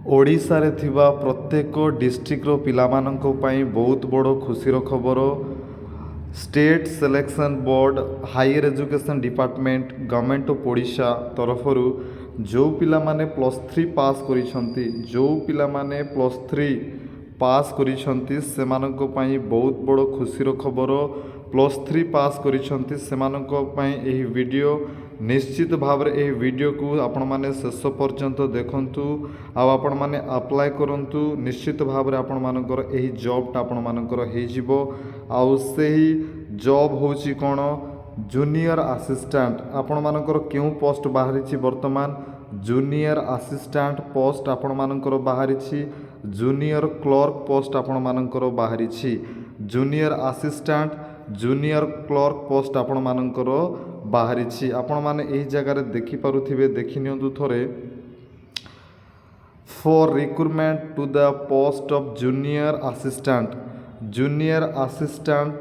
ଓଡ଼ିଶାରେ ଥିବା ପ୍ରତ୍ୟେକ ଡିଷ୍ଟ୍ରିକ୍ଟର ପିଲାମାନଙ୍କ ପାଇଁ ବହୁତ ବଡ଼ ଖୁସିର ଖବର। State selection board higher education department government of Odisha ତରଫରୁ ଯେଉଁ ପିଲାମାନେ +3 ପାସ୍ କରିଛନ୍ତି ସେମାନଙ୍କ ପାଇଁ ବହୁତ ବଡ଼ ଖୁସିର ଖବର। +3 ପାସ୍ କରିଛନ୍ତି ସେମାନଙ୍କ ପାଇଁ ଏହି ଭିଡ଼ିଓ। ନିଶ୍ଚିତ ଭାବରେ ଏହି ଭିଡ଼ିଓକୁ ଆପଣମାନେ ଶେଷ ପର୍ଯ୍ୟନ୍ତ ଦେଖନ୍ତୁ ଆଉ ଆପଣମାନେ ଆପ୍ଲାଏ କରନ୍ତୁ। ନିଶ୍ଚିତ ଭାବରେ ଆପଣମାନଙ୍କର ଏହି ଜବ୍ଟା ଆପଣମାନଙ୍କର ହେଇଯିବ। ଆଉ ସେହି ଜବ୍ ହେଉଛି କ'ଣ? Junior assistant. ଆପଣମାନଙ୍କର କେଉଁ ପୋଷ୍ଟ ବାହାରିଛି? ବର୍ତ୍ତମାନ ଜୁନିୟର ଆସିଷ୍ଟାଣ୍ଟ ପୋଷ୍ଟ ଆପଣମାନଙ୍କର ବାହାରିଛି। ଜୁନିୟର କ୍ଲର୍କ ପୋଷ୍ଟ ଆପଣମାନଙ୍କର ବାହାରିଛି। Junior assistant junior clerk post ଆପଣମାନଙ୍କର ବାହାରିଛି। ଆପଣମାନେ ଏହି ଜାଗାରେ ଦେଖିପାରୁଥିବେ, ଦେଖିନିଅନ୍ତୁ ଥରେ। For recruitment to the post of junior assistant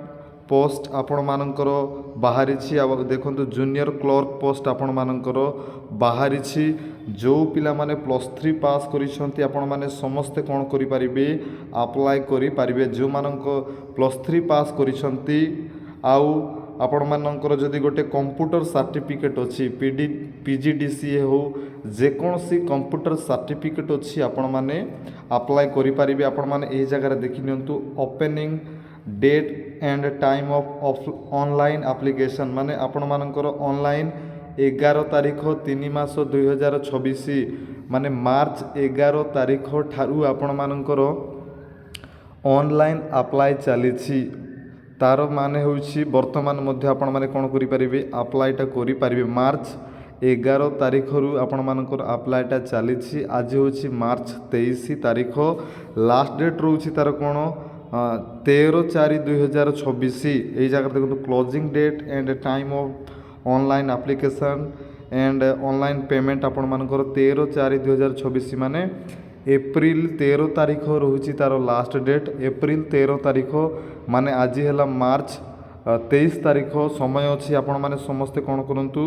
post ଆପଣମାନଙ୍କର ବାହାରିଛି। ଆଉ ଦେଖନ୍ତୁ ଜୁନିୟର କ୍ଲର୍କ ପୋଷ୍ଟ ଆପଣମାନଙ୍କର ବାହାରିଛି। ଯେଉଁ ପିଲାମାନେ +3 ପାସ୍ କରିଛନ୍ତି ଆପଣମାନେ ସମସ୍ତେ କ'ଣ କରିପାରିବେ? ଆପ୍ଲାଏ କରିପାରିବେ। ଯେଉଁମାନଙ୍କ +3 ପାସ୍ କରିଛନ୍ତି ଆଉ ଆପଣମାନଙ୍କର ଯଦି ଗୋଟେ କମ୍ପ୍ୟୁଟର ସାର୍ଟିଫିକେଟ୍ ଅଛି, PGDCA ହେଉ, ଯେକୌଣସି କମ୍ପ୍ୟୁଟର ସାର୍ଟିଫିକେଟ୍ ଅଛି ଆପଣମାନେ ଆପ୍ଲାଏ କରିପାରିବେ। ଆପଣମାନେ ଏହି ଜାଗାରେ ଦେଖିନିଅନ୍ତୁ opening date and time of online application, ମାନେ ଆପଣମାନଙ୍କର ଅନଲାଇନ୍ 11 ତାରିଖ 3 ମାସ 2024, ମାନେ ମାର୍ଚ୍ଚ 11 ତାରିଖ ଠାରୁ ଆପଣମାନଙ୍କର ଅନଲାଇନ୍ ଆପ୍ଲାଏ ଚାଲିଛି। ତା'ର ମାନେ ହେଉଛି ବର୍ତ୍ତମାନ ମଧ୍ୟ ଆପଣମାନେ କ'ଣ କରିପାରିବେ? ଆପ୍ଲାଏଟା କରିପାରିବେ। ମାର୍ଚ୍ଚ 11 ତାରିଖରୁ ଆପଣମାନଙ୍କର ଆପ୍ଲାଏଟା ଚାଲିଛି। ଆଜି ହେଉଛି ମାର୍ଚ୍ଚ 23 ତାରିଖ। ଲାଷ୍ଟ ଡେଟ୍ ରହୁଛି ତା'ର କ'ଣ? 13/4/2024। ଏହି ଜାଗାରେ ଦେଖନ୍ତୁ closing date and time of online application and online payment ଆପଣମାନଙ୍କର 13/4/2024, ମାନେ ଏପ୍ରିଲ 13 ତାରିଖ ରହୁଛି ତା'ର ଲାଷ୍ଟ ଡେଟ୍। ଏପ୍ରିଲ 13 ତାରିଖ, ମାନେ ଆଜି ହେଲା ମାର୍ଚ୍ଚ 23 ତାରିଖ। ସମୟ ଅଛି। ଆପଣମାନେ ସମସ୍ତେ କ'ଣ କରନ୍ତୁ?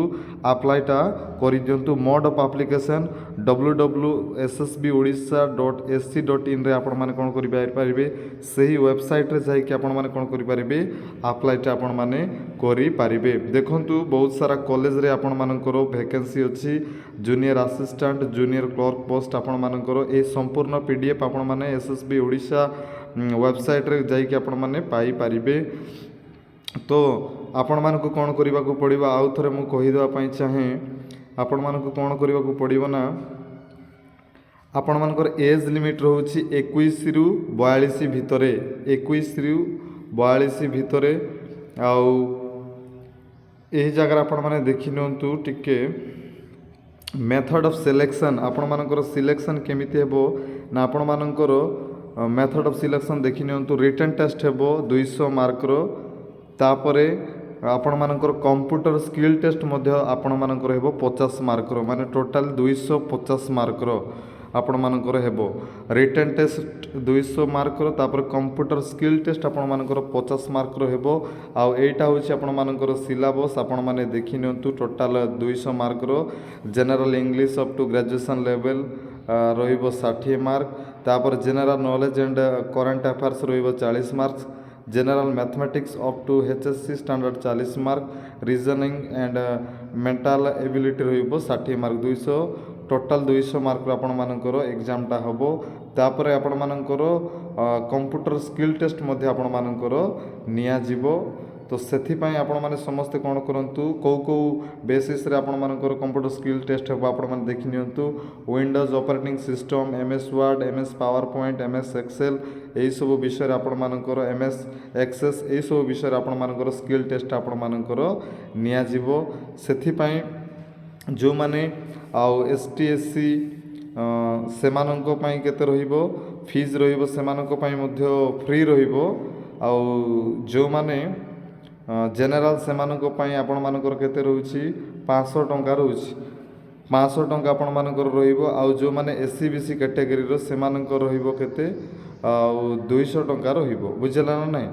ଆପ୍ଲାଏଟା କରିଦିଅନ୍ତୁ। ମୋଡ୍ ଅଫ୍ ଆପ୍ଲିକେସନ୍ www.ssbodisha.ac.in ଆପଣମାନେ କ'ଣ କରିପାରିବେ? ସେହି ୱେବସାଇଟ୍ରେ ଯାଇକି ଆପଣମାନେ କ'ଣ କରିପାରିବେ? ଆପ୍ଲାଏଟା ଆପଣମାନେ କରିପାରିବେ। ଦେଖନ୍ତୁ ବହୁତ ସାରା କଲେଜରେ ଆପଣମାନଙ୍କର ଭ୍ୟାକେନ୍ସି ଅଛି। Junior assistant junior clerk post ଆପଣମାନଙ୍କର ଏହି ସମ୍ପୂର୍ଣ୍ଣ PDF ଆପଣମାନେ SSB ଓଡ଼ିଶା ୱେବସାଇଟ୍ରେ ଯାଇକି ଆପଣମାନେ ପାଇପାରିବେ। ତ ଆପଣମାନଙ୍କୁ କ'ଣ କରିବାକୁ ପଡ଼ିବ? ଆଉ ଥରେ ମୁଁ କହିଦେବା ପାଇଁ ଚାହେଁ, ଆପଣମାନଙ୍କୁ କ'ଣ କରିବାକୁ ପଡ଼ିବ ନା, ଆପଣମାନଙ୍କର ଏଜ୍ ଲିମିଟ୍ ରହୁଛି 21ରୁ 42 ଭିତରେ। 21ରୁ 42 ଭିତରେ। ଆଉ ଏହି ଜାଗାରେ ଆପଣମାନେ ଦେଖିନିଅନ୍ତୁ ଟିକେ ମେଥଡ଼ ଅଫ୍ ସିଲେକ୍ସନ୍। ଆପଣମାନଙ୍କର ସିଲେକ୍ସନ୍ କେମିତି ହେବ ନା, ଆପଣମାନଙ୍କର ମେଥଡ଼ ଅଫ୍ ସିଲେକ୍ସନ୍ ଦେଖିନିଅନ୍ତୁ। ରିଟନ୍ ଟେଷ୍ଟ ହେବ 200 ମାର୍କର। ତାପରେ ଆପଣମାନଙ୍କର କମ୍ପ୍ୟୁଟର ସ୍କିଲ୍ ଟେଷ୍ଟ ମଧ୍ୟ ଆପଣମାନଙ୍କର ହେବ 50 ମାର୍କର, ମାନେ ଟୋଟାଲ୍ 250 ମାର୍କର ଆପଣମାନଙ୍କର ହେବ। ରିଟନ୍ ଟେଷ୍ଟ 200 ମାର୍କର, ତାପରେ କମ୍ପ୍ୟୁଟର ସ୍କିଲ୍ ଟେଷ୍ଟ ଆପଣମାନଙ୍କର 50 ମାର୍କର ହେବ। ଆଉ ଏଇଟା ହେଉଛି ଆପଣମାନଙ୍କର ସିଲାବସ୍। ଆପଣମାନେ ଦେଖିନିଅନ୍ତୁ ଟୋଟାଲ୍ 200 ମାର୍କର। General English up to graduation level ରହିବ 60 ମାର୍କ। ତାପରେ general knowledge and current affairs ରହିବ 40 mark. General mathematics up to HSC standard 40 mark. Reasoning and mental ability ରହିବ 60 ମାର୍କ। 200 ଟୋଟାଲ୍ 200 ମାର୍କର ଆପଣମାନଙ୍କର ଏକ୍ଜାମ୍ଟା ହେବ। ତାପରେ ଆପଣମାନଙ୍କର କମ୍ପ୍ୟୁଟର ସ୍କିଲ୍ ଟେଷ୍ଟ ମଧ୍ୟ ଆପଣମାନଙ୍କର ନିଆଯିବ। ତ ସେଥିପାଇଁ ଆପଣମାନେ ସମସ୍ତେ କ'ଣ କରନ୍ତୁ? କେଉଁ ବେସିସ୍ରେ ଆପଣମାନଙ୍କର କମ୍ପ୍ୟୁଟର ସ୍କିଲ୍ ଟେଷ୍ଟ ହେବ ଆପଣମାନେ ଦେଖିନିଅନ୍ତୁ। Windows operating system, MS Word, MS PowerPoint, MS Excel, ଏହିସବୁ ବିଷୟରେ ଆପଣମାନଙ୍କର MS ଏକ୍ସେସ୍, ଏହିସବୁ ବିଷୟରେ ଆପଣମାନଙ୍କର ସ୍କିଲ୍ ଟେଷ୍ଟ ଆପଣମାନଙ୍କର ନିଆଯିବ। ସେଥିପାଇଁ ଯେଉଁମାନେ ଆଉ ST SC ସେମାନଙ୍କ ପାଇଁ କେତେ ରହିବ? ଫିଜ୍ ରହିବ। ସେମାନଙ୍କ ପାଇଁ ମଧ୍ୟ ଫ୍ରି ରହିବ। ଆଉ ଯେଉଁମାନେ ଜେନେରାଲ୍ ସେମାନଙ୍କ ପାଇଁ ଆପଣମାନଙ୍କର କେତେ ରହୁଛି? 500 ଟଙ୍କା ରହୁଛି। 500 ଟଙ୍କା ଆପଣମାନଙ୍କର ରହିବ। ଆଉ ଯେଉଁମାନେ SC BC କ୍ୟାଟେଗୋରୀର ସେମାନଙ୍କର ରହିବ କେତେ? ଆଉ 200 ଟଙ୍କା ରହିବ। ବୁଝିଲା ନା ନାହିଁ?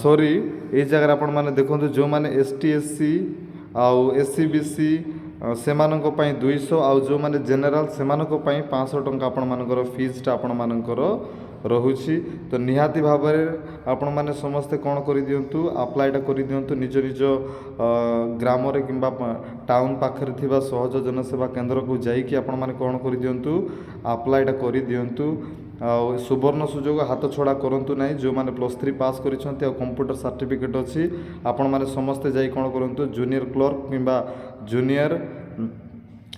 ସରି, ଏଇ ଜାଗାରେ ଆପଣମାନେ ଦେଖନ୍ତୁ, ଯେଉଁମାନେ ST SC ଆଉ SC BC ସେମାନଙ୍କ ପାଇଁ 200 ଆଉ ଯେଉଁମାନେ ଜେନେରାଲ ସେମାନଙ୍କ ପାଇଁ 500 ଟଙ୍କା ଆପଣମାନଙ୍କର ଫିଜ୍ଟା ଆପଣମାନଙ୍କର ରହୁଛି। ତ ନିହାତି ଭାବରେ ଆପଣମାନେ ସମସ୍ତେ କ'ଣ କରିଦିଅନ୍ତୁ, ଆପ୍ଲାଏଟା କରିଦିଅନ୍ତୁ ନିଜ ନିଜ ଗ୍ରାମରେ କିମ୍ବା ଟାଉନ୍ ପାଖରେ ଥିବା ସହଜ ଜନସେବା କେନ୍ଦ୍ରକୁ ଯାଇକି ଆପଣମାନେ କ'ଣ କରିଦିଅନ୍ତୁ, ଆପ୍ଲାଏଟା କରିଦିଅନ୍ତୁ। ଆଉ ସୁବର୍ଣ୍ଣ ସୁଯୋଗ ହାତ ଛଡ଼ା କରନ୍ତୁ ନାହିଁ। ଯେଉଁମାନେ +3 ପାସ୍ କରିଛନ୍ତି ଆଉ କମ୍ପ୍ୟୁଟର ସାର୍ଟିଫିକେଟ୍ ଅଛି ଆପଣମାନେ ସମସ୍ତେ ଯାଇ କ'ଣ କରନ୍ତୁ, ଜୁନିୟର କ୍ଲର୍କ କିମ୍ବା ଜୁନିୟର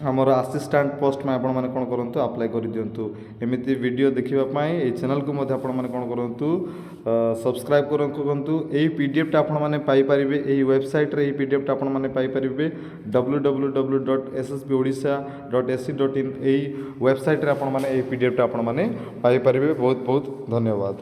ଆମର ଆସିଷ୍ଟାଣ୍ଟ ପୋଷ୍ଟ ପାଇଁ ଆପଣମାନେ କ'ଣ କରନ୍ତୁ, ଆପ୍ଲାଏ କରିଦିଅନ୍ତୁ। ଏମିତି ଭିଡ଼ିଓ ଦେଖିବା ପାଇଁ ଏହି ଚ୍ୟାନେଲକୁ ମଧ୍ୟ ଆପଣମାନେ କ'ଣ କରନ୍ତୁ, ସବସ୍କ୍ରାଇବ୍ କରନ୍ତୁ। ଏହି PDFଟା ଆପଣମାନେ ପାଇପାରିବେ ଏହି ୱେବସାଇଟ୍ରେ। ଏହି PDFଟା ଆପଣମାନେ ପାଇପାରିବେ www.ssbodisha.ac.in ଏହି ୱେବସାଇଟ୍ରେ ଆପଣମାନେ ଏହି PDFଟା ଆପଣମାନେ ପାଇପାରିବେ। ବହୁତ ବହୁତ ଧନ୍ୟବାଦ।